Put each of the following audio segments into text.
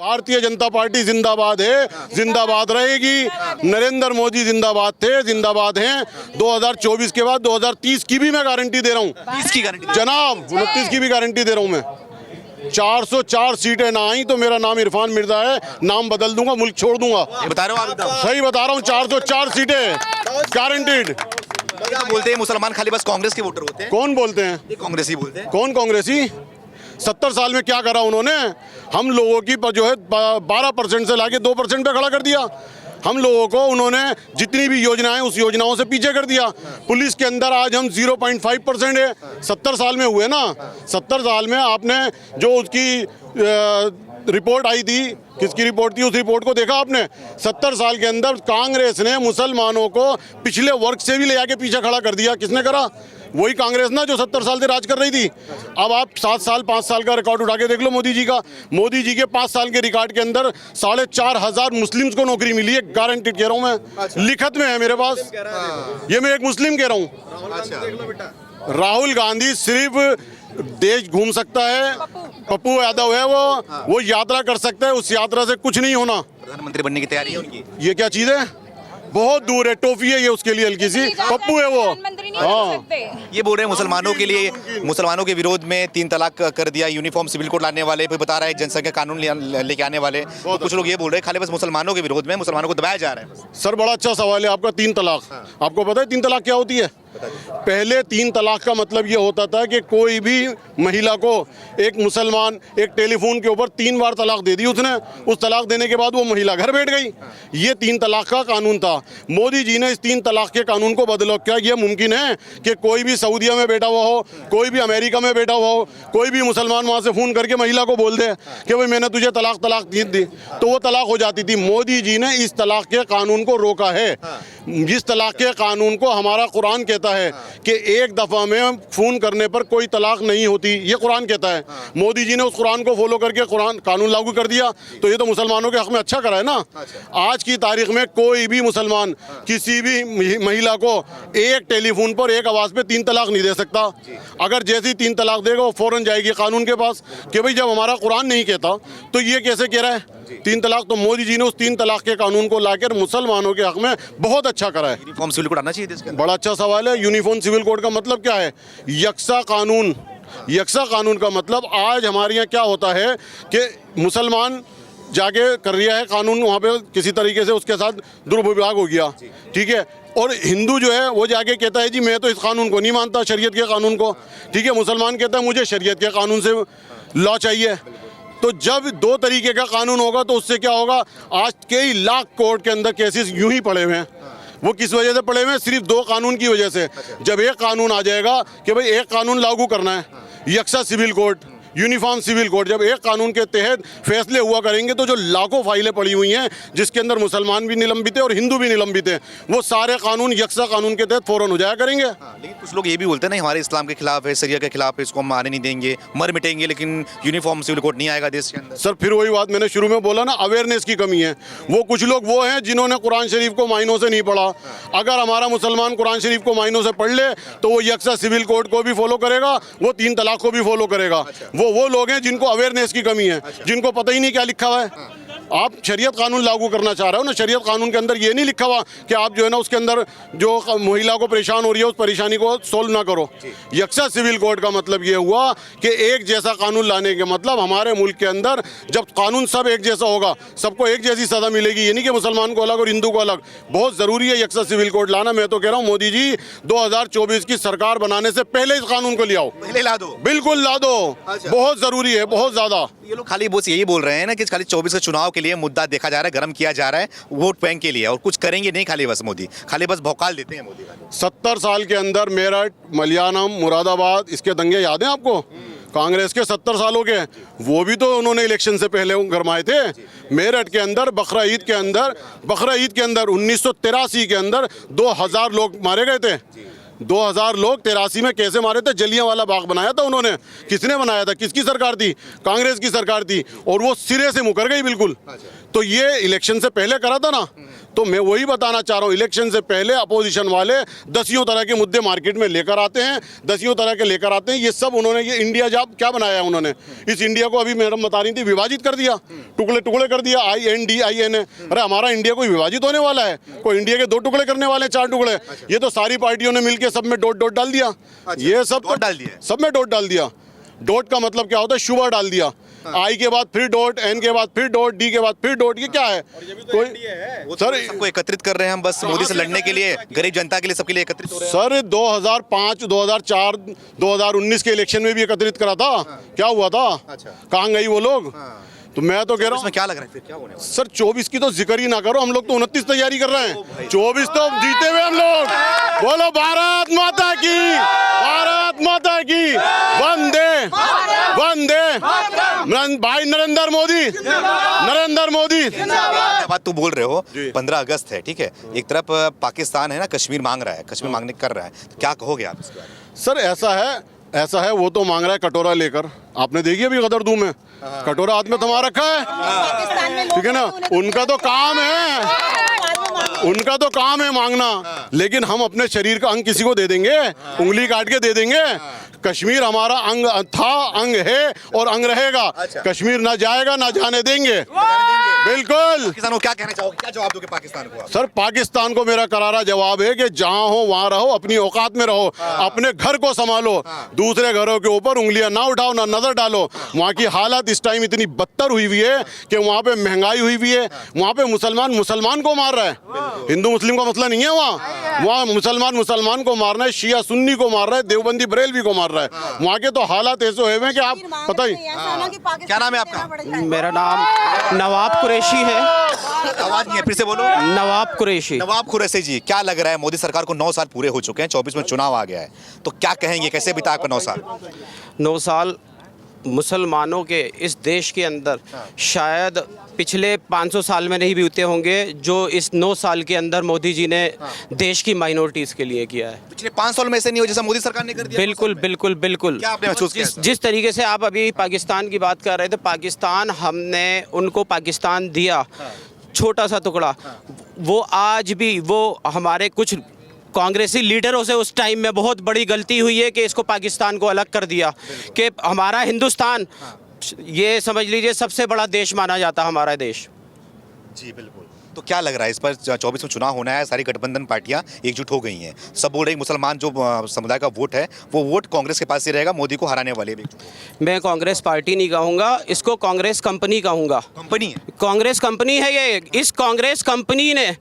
Bharatiya Janata party जिंदाबाद है, जिंदाबाद रहेगी। नरेंद्र मोदी जिंदाबाद थे, जिंदाबाद हैं। 2024 के बाद 2030 की भी मैं गारंटी दे रहा हूँ। 30 की गारंटी जनाब 29 की भी गारंटी दे रहा हूँ मैं। 404 सीटें ना आई तो मेरा नाम इरफान मिर्जा है, नाम बदल दूंगा, मुल्क छोड़ दूंगा। ये बता रहे हो आप? सही बता रहा हूँ, 404 सीटें गारंटीड। ये तो बोलते हैं मुसलमान खाली बस कांग्रेस के वोटर होते हैं। कौन बोलते हैं? ये कांग्रेसी बोलते हैं। कौन कांग्रेसी? 70 साल में क्या करा उन्होंने? हम लोगों की जो है 12% से लाके 2% पे खड़ा कर दिया। हम लोगों को उन्होंने जितनी भी योजनाएं उस योजनाओं से पीछे कर दिया। पुलिस के अंदर आज हम 0.5% है। 70 साल में हुए ना। 70 साल में आपने जो उसकी रिपोर्ट आई थी, किसकी रिपोर्ट थी, उस रिपोर्ट को देखा आपने? 70 साल के अंदर कांग्रेस ने मुसलमानों को पिछले वर्ग से भी ले आके पीछे खड़ा कर दिया। किसने करा? वही कांग्रेस ना जो 70 साल से राज कर रही थी। अब आप 7 साल 5 साल का रिकॉर्ड उठा के देख लो मोदी जी का। मोदी जी के 5 साल के रिकॉर्ड के अंदर 4,500 मुस्लिम्स को नौकरी मिली है। गारंटी कह रहा हूँ मैं, लिखत में है मेरे पास। ये मैं एक मुस्लिम कह रहा हूँ। राहुल गांधी सिर्फ देश घूम सकता है, पप्पू यादव है वो यात्रा कर सकता है, उस यात्रा से कुछ नहीं होना। प्रधानमंत्री बनने की तैयारी है उनकी। ये क्या चीज है? बहुत दूर है, टोफी है ये उसके लिए हल्की सी। पप्पू है वो। हाँ, ये बोल रहे हैं मुसलमानों के लिए, मुसलमानों के विरोध में 3 तलाक कर दिया, यूनिफॉर्म सिविल कोड लाने वाले, फिर बता रहा है जनसंख्या कानून लेके आने वाले। तो कुछ लोग ये बोल रहे हैं खाली बस मुसलमानों के विरोध में मुसलमानों को दबाया जा रहा है। सर बड़ा अच्छा सवाल है आपका। 3 तलाक, आपको पता है 3 तलाक क्या होती है? पहले 3 तलाक का मतलब ये होता था कि कोई भी महिला को एक मुसलमान एक टेलीफोन के ऊपर 3 बार तलाक दे दी उसने, उस तलाक देने के बाद वो महिला घर बैठ गई। ये 3 तलाक का कानून था। मोदी जी ने इस 3 तलाक के कानून को बदला। क्या ये मुमकिन है कि कोई भी सऊदीया में बैठा हुआ हो, कोई भी अमेरिका में बैठा हुआ हो, कोई भी मुसलमान वहाँ से फ़ोन करके महिला को बोल दे कि भाई मैंने तुझे तलाक दी, तो वो तलाक हो जाती थी? मोदी जी ने इस तलाक के कानून को रोका है। जिस तलाक के कानून को हमारा कुरान कहता है कि एक दफ़ा में फ़ोन करने पर कोई तलाक नहीं होती, ये कुरान कहता है। मोदी जी ने उस कुरान को फॉलो करके कुरान कानून लागू कर दिया, तो ये तो मुसलमानों के हक़ में अच्छा करा है ना। आज की तारीख में कोई भी मुसलमान किसी भी महिला को एक टेलीफोन पर एक आवाज़ पे 3 तलाक नहीं दे सकता। अगर जैसी 3 तलाक देगा वो फ़ौरन जाएगी कानून के पास कि भाई जब हमारा कुरान नहीं कहता तो ये कैसे कह रहा है 3 तलाक? तो मोदी जी ने उस 3 तलाक के कानून को लाकर मुसलमानों के हक़ में बहुत अच्छा करा है। यूनिफॉर्म सिविल कोड आना चाहिए देश के अंदर। बड़ा अच्छा सवाल है। यूनिफॉर्म सिविल कोड का मतलब क्या है? यकसा कानून। यकसा कानून का मतलब आज हमारे यहाँ क्या होता है कि मुसलमान जाके कर रिया है कानून, वहाँ पे किसी तरीके से उसके साथ दुर्व्यवहार हो गया, ठीक है, और हिंदू जो है वो जाके कहता है जी मैं तो इस कानून को नहीं मानता, शरीयत के कानून को, ठीक है। मुसलमान कहता है मुझे शरीयत के कानून से लॉ चाहिए। तो जब 2 तरीके का कानून होगा तो उससे क्या होगा? आज कई लाख कोर्ट के अंदर केसेस यूं ही पड़े हुए हैं। वो किस वजह से पड़े हुए हैं? सिर्फ 2 कानून की वजह से। जब एक कानून आ जाएगा कि भाई एक कानून लागू करना है, यकसा civil code, uniform civil code, जब एक कानून के तहत फैसले हुआ करेंगे तो जो लाखों फाइलें पड़ी हुई हैं जिसके अंदर मुसलमान भी निलंबित है और हिंदू भी निलंबित है, वो सारे कानून यकसा कानून के तहत फ़ौरन हो जाया करेंगे। लेकिन कुछ लोग ये भी बोलते हैं ना हमारे इस्लाम के खिलाफ है, शरिया के खिलाफ है, इसको हम आने नहीं देंगे, मर मिटेंगे, लेकिन यूनिफॉर्म सिविल कोड नहीं आएगा देश के अंदर। सर फिर वही बात मैंने शुरू में बोला ना, अवेयरनेस की कमी है। वो कुछ लोग वो हैं जिन्होंने कुरान शरीफ को मायनों से नहीं पढ़ा। अगर हमारा मुसलमान कुरान शरीफ को मायनों से पढ़ ले तो वो यकसा सिविल कोड को भी फॉलो करेगा, वो 3 तलाक को भी फॉलो करेगा। वो लोग हैं जिनको अवेयरनेस की कमी है, जिनको पता ही नहीं क्या लिखा हुआ है। आप शरीयत कानून लागू करना चाह रहे हो ना, शरीयत कानून के अंदर ये नहीं लिखा हुआ कि आप जो है ना उसके अंदर जो महिला को परेशान हो रही है उस परेशानी को सोल्व ना करो। यकसा सिविल कोड का मतलब ये हुआ कि एक जैसा कानून लाने के मतलब हमारे मुल्क के अंदर जब कानून सब एक जैसा होगा, सबको एक जैसी सज़ा मिलेगी। ये नहीं कि मुसलमान को अलग और हिंदू को अलग। बहुत ज़रूरी है यकसा सिविल कोड लाना। मैं तो कह रहा हूँ मोदी जी 2024 की सरकार बनाने से पहले इस कानून को ले आओ, पहले ला दो, बिल्कुल ला दो। बहुत ज़रूरी है, बहुत ज़्यादा। ये लोग खाली बस यही बोल रहे हैं ना कि खाली 24 के चुनाव के लिए मुद्दा देखा जा रहा है, गर्म किया जा रहा है वोट बैंक के लिए, और कुछ करेंगे नहीं। खाली बस मोदी खाली बस भौकाल देते हैं मोदी। 70 साल के अंदर मेरठ, मलियालम, मुरादाबाद, इसके दंगे याद हैं आपको? कांग्रेस के 70 सालों के, वो भी तो उन्होंने इलेक्शन से पहले गरमाए थे। मेरठ के अंदर बकरा ईद के अंदर 1983 के अंदर 2000 लोग मारे गए थे। 2000 लोग 83 में कैसे मारे थे? जलियांवाला बाग बनाया था उन्होंने। किसने बनाया था? किसकी सरकार थी? कांग्रेस की सरकार थी, और वो सिरे से मुकर गई बिल्कुल। तो ये इलेक्शन से पहले करा था ना, तो मैं वही बताना चाह रहा हूँ, इलेक्शन से पहले अपोजिशन वाले दसियों तरह के मुद्दे मार्केट में लेकर आते हैं, दसियों तरह के लेकर आते हैं। ये सब उन्होंने, ये इंडिया जब क्या बनाया है उन्होंने, इस इंडिया को अभी मैडम बता रही थी विभाजित कर दिया, टुकड़े टुकड़े कर दिया, INDINA। अरे हमारा इंडिया कोई विभाजित होने वाला है? कोई इंडिया के 2 टुकड़े करने वाले हैं, 4 टुकड़े? ये तो सारी पार्टियों ने मिलकर सब में डॉट डाल दिया। ये सब डॉट डाल दिया, सब में डॉट डाल दिया। डॉट का मतलब क्या होता है? शुगर डाल दिया। I के बाद फिर डॉट, N के बाद फिर डॉट, D के बाद फिर डॉट। ये क्या है? कोई सर सबको एकत्रित कर रहे हैं हम बस मोदी से लड़ने के लिए, गरीब जनता के लिए, सबके लिए एकत्रित हो रहे हैं। सर 2005, 2004, 2019 के इलेक्शन में भी एकत्रित करा था। क्या हुआ था? कहाँ गई वो लोग? तो मैं तो कह रहा हूँ, क्या लग रहा है फिर क्या होने वाला है? सर 24 की तो जिक्र ही ना करो, हम लोग तो 29 तैयारी कर रहे हैं। 24 तो जीते हुए हम लोग। बोलो भारत माता की, भारत माता की, वंदे वंदे भाई नरेंद्र मोदी, नरेंद्र मोदी। बात तू बोल रहे हो, 15 अगस्त है, ठीक है, एक तरफ पाकिस्तान है ना, कश्मीर मांग रहा है, कश्मीर मांगने कर रहा है, तो क्या कहोगे आप इसके बारे में? सर ऐसा है, वो तो मांग रहा है कटोरा लेकर। आपने देखी अभी गदर दू में कटोरा हाथ में थमा रखा है, ठीक है ना? उनका तो काम है, उनका तो काम है मांगना, लेकिन हम अपने शरीर का अंग किसी को दे देंगे? उंगली काट के दे देंगे? कश्मीर हमारा अंग था, अंग है और अंग रहेगा। कश्मीर ना जाएगा, ना जाने देंगे। बिल्कुल। पाकिस्तान को क्या कहना चाहोगे, क्या जवाब दोगे पाकिस्तान को आप? सर पाकिस्तान को मेरा करारा जवाब है कि जहां हो वहां रहो, अपनी औकात में रहो, अपने घर को संभालो, दूसरे घरों के ऊपर उंगलियां ना उठाओ, ना नजर डालो। वहां की हालत इस टाइम इतनी बदतर हुई हुई है कि वहां पे महंगाई हुई हुई है, वहां पे मुसलमान को मार रहा है। हिंदू मुस्लिम का मसला नहीं है वहाँ मुसलमान को मार रहा है, शिया सुन्नी को मार रहा है, देवबंदी बरेलवी को मार रहा है। वहाँ के तो हालात ऐसे हुए हैं कि आप पता ही। क्या नाम है आपका? मेरा नाम नवाब कुरैशी है। आवाज नहीं है, फिर से बोलो। नवाब कुरैशी। नवाब कुरैशी जी, क्या लग रहा है, मोदी सरकार को 9 साल पूरे हो चुके हैं, 24 में चुनाव आ गया है, तो क्या कहेंगे, कैसे बिता आपका 9 साल? 9 साल मुसलमानों के इस देश के अंदर शायद पिछले 500 साल में नहीं बीते होंगे जो इस 9 साल के अंदर मोदी जी ने देश की माइनॉरिटीज़ के लिए किया है। पिछले 5 साल में ऐसे नहीं हो जैसा मोदी सरकार ने कर दिया? बिल्कुल बिल्कुल बिल्कुल। क्या आपने महसूस किया? जिस तरीके से आप अभी पाकिस्तान की बात कर रहे थे, पाकिस्तान, हमने उनको पाकिस्तान दिया, छोटा सा टुकड़ा, वो आज भी वो हमारे कुछ कांग्रेसी लीडरों से उस टाइम में बहुत बड़ी गलती हुई है कि इसको पाकिस्तान को अलग कर दिया, कि हमारा हिंदुस्तान, ये समझ लीजिए सबसे बड़ा देश माना जाता हमारा देश। जी बिल्कुल। तो क्या लग रहा है इस पर 24 में चुनाव होना है, सारी गठबंधन पार्टियां एकजुट हो गई हैं, सब बोल रहे हैं मुसलमान जो समुदाय का वोट है वो वोट कांग्रेस के पास ही रहेगा, मोदी को हराने वाले भी। मैं कांग्रेस पार्टी नहीं कहूँगा, इसको कांग्रेस कंपनी कहूँगा। कंपनी है, कांग्रेस कंपनी है ये। इस कांग्रेस कंपनी ने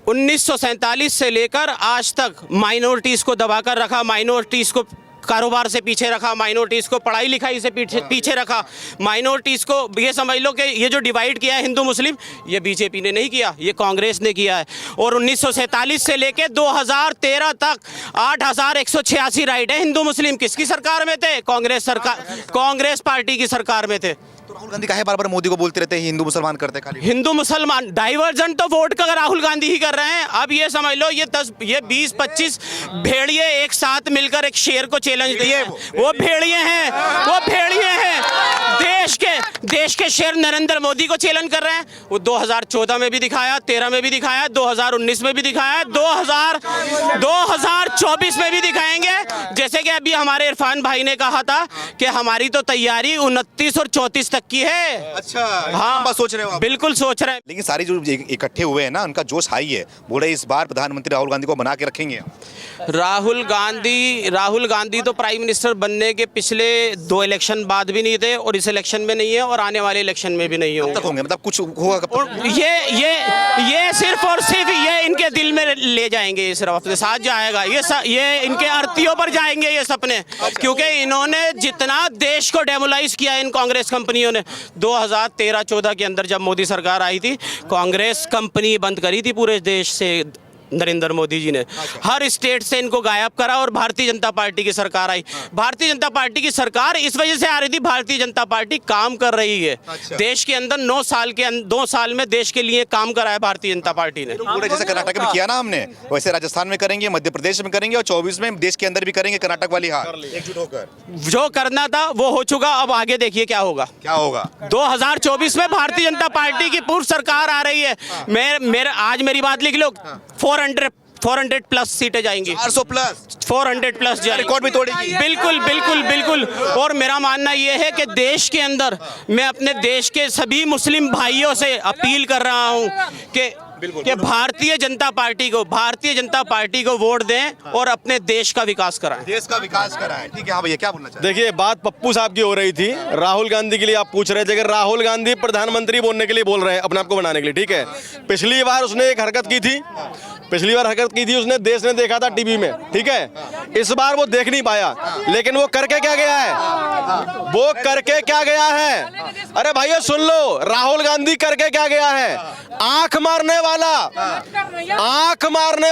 1947 से लेकर आज तक माइनॉरिटीज़ को दबाकर रखा, माइनॉरिटीज़ को कारोबार से पीछे रखा, माइनॉरिटीज़ को पढ़ाई लिखाई से पीछे रखा, माइनॉरिटीज़ को ये समझ लो कि ये जो डिवाइड किया है हिंदू मुस्लिम, ये बीजेपी ने नहीं किया, ये कांग्रेस ने किया है। और 1947 से लेकर 2013 तक 8186 राइट है हिंदू मुस्लिम किसकी सरकार में थे? कांग्रेस सरकार, कांग्रेस पार्टी की सरकार में थे। तो राहुल गांधी काहे बार-बार मोदी को बोलते रहते हैं हिंदू मुसलमान करते खाली? हिंदू मुसलमान डाइवर्जन तो वोट का राहुल गांधी ही कर रहे हैं। अब ये समझ लो ये 20-25 भेड़िए एक साथ मिलकर एक शेर को चैलेंज दिए, वो भेड़िए हैं, वो भेड़िए हैं। देश के शेर नरेंद्र मोदी को चैलेंज कर रहे हैं। वो 2014 में भी दिखाया, 13 में भी दिखाया, 2019 में भी दिखाया, 2024 में भी दिखाएंगे। जैसे कि अभी हमारे इरफान भाई ने कहा था कि हमारी तो तैयारी 29 और 34 तक की है। अच्छा, हाँ बस सोच रहे हो आप? बिल्कुल सोच रहे हैं। लेकिन सारी जो इकट्ठे हुए हैं ना, उनका जोश हाई है, बोल रहे इस बार प्रधानमंत्री राहुल गांधी को बना के रखेंगे। राहुल गांधी तो प्राइम मिनिस्टर बनने के पिछले 2 इलेक्शन बाद भी नहीं थे और इस इलेक्शन में नहीं है और आने वाले इलेक्शन में भी नहीं होंगे। मतलब कुछ होगा कब तक? ये सिर्फ और सिर्फ ये इनके दिल में ले जाएंगे, ये सिर्फ अपने साथ जाएगा, ये इनके अर्थीयों पर जाएंगे ये सपने, क्योंकि इन्होंने जितना देश को डेमोलाइज किया इन कांग्रेस कंपनियों ने। 2013-14 के अंदर जब मोदी सरकार आई थी, कांग्रेस कंपनी बंद करी थी पूरे देश से नरेंद्र मोदी जी ने। हर स्टेट से इनको गायब करा और भारतीय जनता पार्टी की सरकार आई। भारतीय जनता पार्टी की सरकार इस वजह से आ रही थी, भारतीय जनता पार्टी काम कर रही है देश के अंदर। 2 साल में देश के लिए काम करा है भारतीय जनता पार्टी ने। पूरे जैसे कर्नाटक में किया ना हमने, वैसे राजस्थान में करेंगे, मध्य प्रदेश में करेंगे और 24 में देश के अंदर भी करेंगे कर्नाटक वाली हार, एकजुट होकर। जो करना था वो हो चुका, अब आगे देखिए क्या होगा। क्या होगा 2024 में भारतीय जनता पार्टी की पूर्व सरकार आ रही है। आज मेरी बात लिख लो, 400 प्लस सीटें जाएंगी, 400 प्लस, 400 प्लस जाएंगी, रिकॉर्ड भी तोड़ेगी। बिल्कुल बिल्कुल बिल्कुल। और मेरा मानना यह है कि देश के अंदर मैं अपने देश के सभी मुस्लिम भाइयों से अपील कर रहा हूं कि भारतीय जनता पार्टी को वोट दें और अपने देश का विकास कराएं। देश का विकास कराएं। ठीक है, हाँ भैया क्या बोलना चाहते हैं? देखिए, बात पप्पू साहब की हो रही थी, राहुल गांधी के लिए आप पूछ रहे थे कि राहुल गांधी प्रधानमंत्री बनने के लिए बोल रहे हैं, अपने आप को बनाने के लिए, ठीक है। पिछली बार उसने एक हरकत की थी, उसने, देश ने देखा था टीवी में, ठीक है। इस बार वो देख नहीं पाया, लेकिन वो करके क्या गया है, अरे भाइयों सुन लो, राहुल गांधी करके क्या गया है, आंख मारने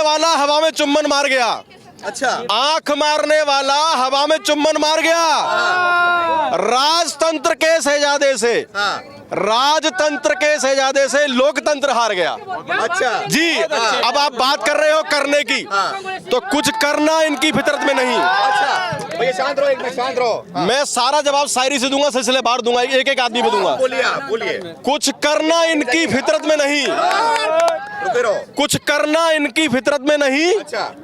वाला हवा में चुम्बन मार गया। अच्छा, आंख मारने वाला हवा में चुम्बन मार गया। राजतंत्र के शहजादे से लोकतंत्र हार गया। अच्छा जी, अब आप बात कर रहे हो करने की, तो कुछ करना इनकी फितरत में नहीं। अच्छा भैया शांत रहो, एक मिनट शांत रहो। मैं सारा जवाब शायरी से दूंगा, सिलसिले बार दूंगा, एक आदमी पे दूंगा। बोलिए। कुछ करना इनकी फितरत में नहीं, कुछ करना इनकी फितरत में नहीं।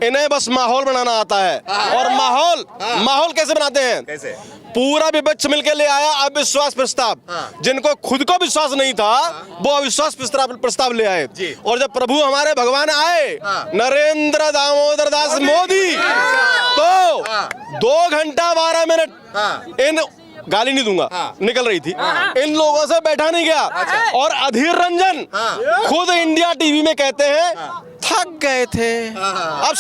इन्हें बस माहौल बनाना आता है। और माहौल कैसे बनाते हैं? कैसे? पूरा विपक्ष मिलकर ले आया अविश्वास प्रस्ताव। जिनको खुद को विश्वास नहीं था वो अविश्वास प्रस्ताव ले आए। और जब प्रभु हमारे भगवान आए, नरेंद्र दामोदर दास मोदी, तो 2 घंटा 12 मिनट इन गाली नहीं दूंगा, निकल रही थी, इन लोगों से बैठा नहीं गया। और अधीर रंजन खुद इंडिया टीवी में कहते हैं थक गए थे। अब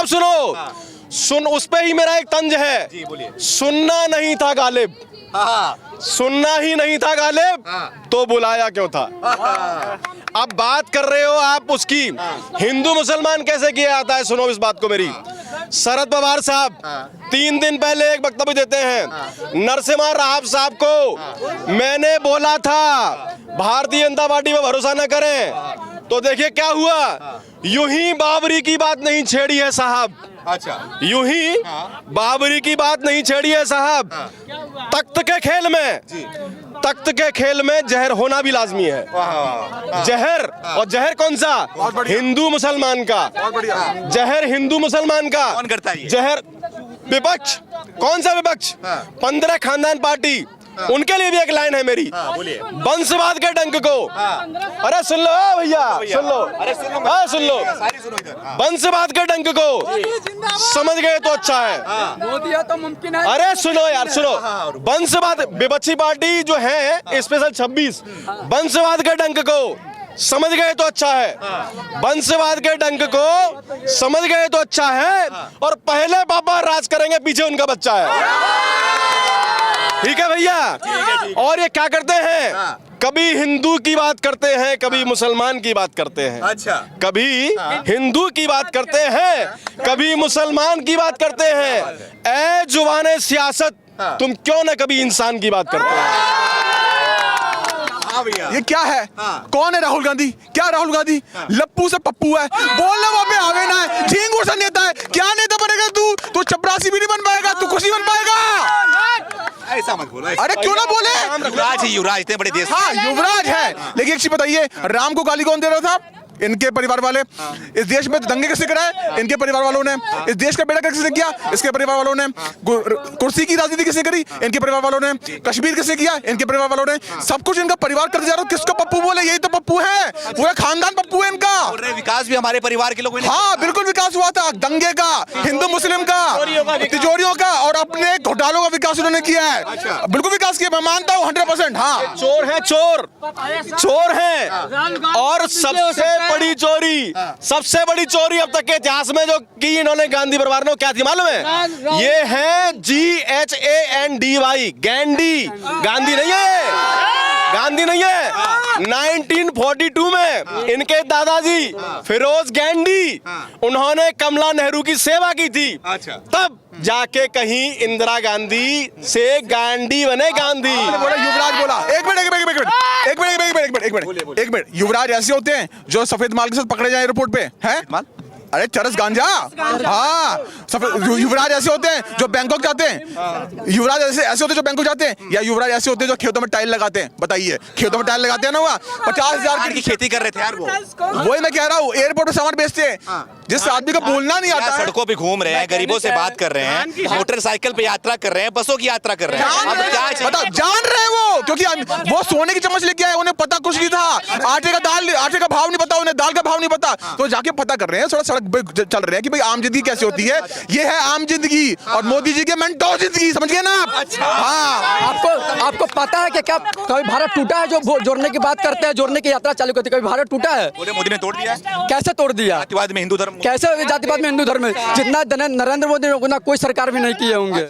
सुनो, उस पे ही मेरा एक तंज है, सुनना नहीं था गालिब, सुनना ही नहीं था गालिब, तो बुलाया क्यों था? अब बात कर रहे हो आप उसकी, हिंदू मुसलमान कैसे किया जाता है, सुनो इस बात को मेरी। शरद पवार साहब 3 दिन पहले एक वक्तव्य देते हैं, नरसिम्हा राव साहब को मैंने बोला था भारतीय जनता पार्टी पे भरोसा न करें, तो देखिए क्या हुआ, यूं ही बाबरी की बात नहीं छेड़ी है साहब। अच्छा, यूं ही बाबरी की बात नहीं छेड़ी है साहब। तख्त के खेल में जहर होना भी लाजमी है। जहर, और जहर कौन सा? हिंदू मुसलमान का जहर, हिंदू मुसलमान का। कौन करता है ये? जहर विपक्ष। कौन सा विपक्ष? 15 खानदान पार्टी, उनके लिए भी एक लाइन है मेरी, वंशवाद के डंक को, अरे सुन लो भैया, सुन लो, वंशवाद के डंक को समझ गए तो अच्छा है। तो मुमकिन है। अरे सुनो यार, सुनो, वंशवाद, विपक्षी पार्टी जो है स्पेशल 26, वंशवाद के डंक को समझ गए तो अच्छा है, वंशवाद के डंक को समझ गए तो अच्छा है। और पहले पापा राज करेंगे, पीछे उनका बच्चा है। ठीक है भैया। और ये क्या करते हैं, कभी हिंदू की बात करते हैं, कभी मुसलमान की बात करते हैं। अच्छा, कभी हिंदू की बात करते हैं, कभी मुसलमान की बात करते हैं। ऐ जुबाने सियासत, तुम क्यों ना कभी इंसान की बात करते हैं? ये क्या है? कौन है राहुल गांधी? क्या राहुल गांधी लप्पू से पप्पू है? बोलना वहाँ पे आवे ना है, झींगुर सा नेता है। क्या नेता बनेगा तू? चपरासी भी नहीं बन पाएगा, तू कुछ नहीं बन पाएगा। ऐसा मत बोलो। अरे क्यों ना बोले? युवराज इतने बड़े देश। हाँ युवराज है, लेकिन एक चीज बताइए, राम को गाली कौन दे रहा था? इनके परिवार वाले। इस देश में दंगे किसने कराए? इनके परिवार वालों ने। इस देश का बेड़ा किसने किया? इसके परिवार वालों ने। कुर्सी की राजनीति किसने करी? इनके परिवार वालों ने। कश्मीर किसने किया? इनके परिवार वालों ने। सब कुछ इनका परिवार करते जा रहा है। किसको पप्पू बोले? यही तो पप्पू है, पूरा खानदान पप्पू है इनका। विकास भी हमारे परिवार के लोग। हाँ बिल्कुल विकास हुआ था, दंगे का, हिंदू मुस्लिम का, तिजोरियों का, और अपने घोटालों का विकास उन्होंने किया है। बिल्कुल विकास किया, मैं मानता हूँ 100%। हाँ, चोर है, चोर है। और सबसे बड़ी चोरी अब तक के इतिहास में जो की इन्होंने गांधी परिवार ने, क्या थी मालूम है? ये है GHANDY, गैंडी। गांधी नहीं है, गांधी नहीं है। 1942 में इनके दादाजी फिरोज गांधी, उन्होंने कमला नेहरू की सेवा की थी। अच्छा। तब जाके कहीं इंदिरा गांधी से गांधी बने गांधी। बोला युवराज बोला, एक मिनट, युवराज ऐसे होते हैं जो सफेद माल के साथ पकड़े जाए एयरपोर्ट पे, हैं? माल? अरे चरस गांजा, हाँ। युवराज ऐसे होते हैं जो बैंकॉक जाते हैं, युवराज ऐसे होते हैं जो बैंकॉक जाते हैं, या युवराज ऐसे होते हैं जो खेतों में टाइल लगाते हैं? बताइए, खेतों में टाइल लगाते हैं ना, हुआ 50,000 की खेती कर रहे थे यार वो। वही मैं कह रहा हूँ, एयरपोर्ट पे सामान बेचते हैं, जिस आदमी को बोलना नहीं आता है। सड़कों पे घूम रहे हैं, गरीबों से बात कर रहे हैं, मोटरसाइकिल पे यात्रा कर रहे हैं, बसों की यात्रा कर रहे हैं। अब क्या चाहिए? बताओ, जान रहे हैं वो, क्योंकि वो सोने की चम्मच लेके आए, उन्हें पता कुछ नहीं था। आटे का भाव नहीं पता उन्हें, दाल का भाव नहीं पता, तो जाके पता कर रहे हैं, थोड़ा सड़क पे चल रहे हैं कि भाई आम जिंदगी कैसे होती है। ये है आम जिंदगी, और मोदी जी के मेंटो जिंदगी, समझ गए ना आप? हाँ। आपको पता है कि क्या कभी भारत टूटा है? जो जोड़ने की बात करते हैं, जोड़ने की यात्रा चालू करते हैं, कभी भारत टूटा है? बोले मोदी ने तोड़ दिया है। कैसे तोड़ दिया? जातिवाद में हिंदू धर्म, कैसे जातिवाद में हिंदू धर्म? जितना नरेंद्र मोदी ने उतना कोई सरकार भी नहीं किए होंगे।